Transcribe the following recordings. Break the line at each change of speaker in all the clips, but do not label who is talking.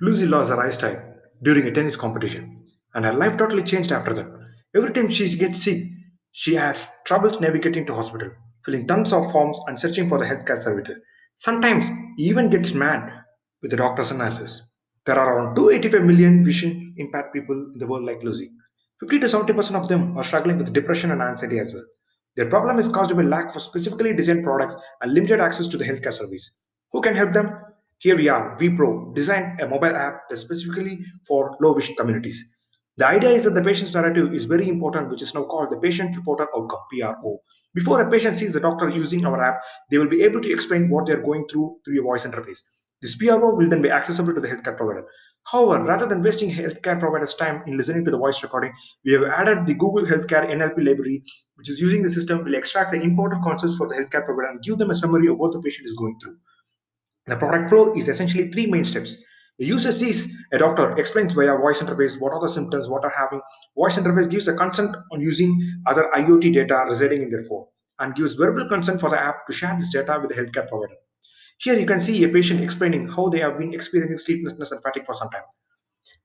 Lucy lost her eyesight during a tennis competition, and her life totally changed after that. Every time she gets sick, she has troubles navigating to hospital, filling tons of forms and searching for the healthcare services. Sometimes even gets mad with the doctors and nurses. There are around 285 million vision impaired people in the world like Lucy. 50 to 70% of them are struggling with depression and anxiety as well. Their problem is caused by lack of specifically designed products and limited access to the healthcare service. Who can help them? Here we are, VPro designed a mobile app that's specifically for low vision communities. The idea is that the patient's narrative is very important, which is now called the patient reported outcome (PRO). Before a patient sees the doctor using our app, they will be able to explain what they are going through a voice interface. This PRO will then be accessible to the healthcare provider. However, rather than wasting healthcare providers' time in listening to the voice recording, we have added the Google Healthcare NLP library, which is using the system will extract the important concepts for the healthcare provider and give them a summary of what the patient is going through. The product flow is essentially three main steps. The user sees a doctor, explains via voice interface what are the symptoms, what are having. Voice interface gives a consent on using other IoT data residing in their phone and gives verbal consent for the app to share this data with the healthcare provider. Here you can see a patient explaining how they have been experiencing sleeplessness and fatigue for some time.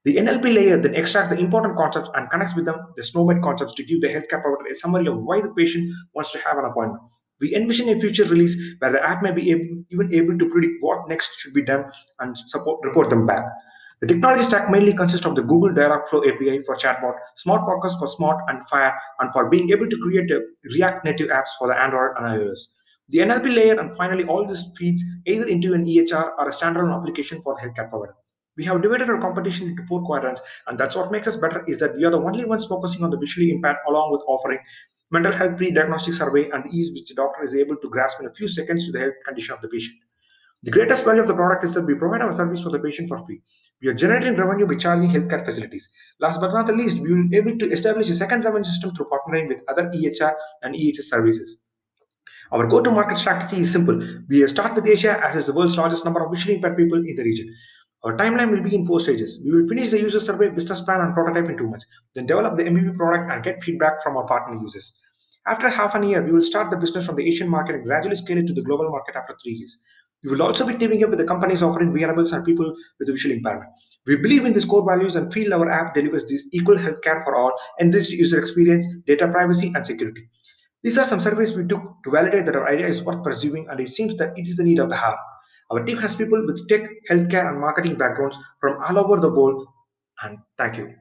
The NLP layer then extracts the important concepts and connects with them the snowman concepts to give the healthcare provider a summary of why the patient wants to have an appointment. We envision a future release where the app may be even able to predict what next should be done and report them back. The technology stack mainly consists of the Google Dialogflow API for chatbot, Smart Focus for Smart and Fire, and for being able to create React native apps for the Android and iOS. The NLP layer and finally all this feeds either into an EHR or a standalone application for the healthcare provider. We have divided our competition into four quadrants, and that's what makes us better is that we are the only ones focusing on the visually impaired along with offering mental health pre-diagnostic survey and the ease which the doctor is able to grasp in a few seconds to the health condition of the patient. The greatest value of the product is that we provide our service for the patient for free. We are generating revenue by charging healthcare facilities. Last but not the least, we will be able to establish a second revenue system through partnering with other EHR and EHS services. Our go-to-market strategy is simple. We start with Asia as is the world's largest number of visually impaired people in the region. Our timeline will be in four stages. We will finish the user survey, business plan, and prototype in 2 months. Then develop the MVP product and get feedback from our partner users. After half a year, we will start the business from the Asian market and gradually scale it to the global market after 3 years. We will also be teaming up with the companies offering wearables and people with visual impairment. We believe in these core values and feel our app delivers this equal healthcare for all, enriched user experience, data privacy, and security. These are some surveys we took to validate that our idea is worth pursuing, and it seems that it is the need of the hour. Our team has people with tech, healthcare, and marketing backgrounds from all over the world, and thank you.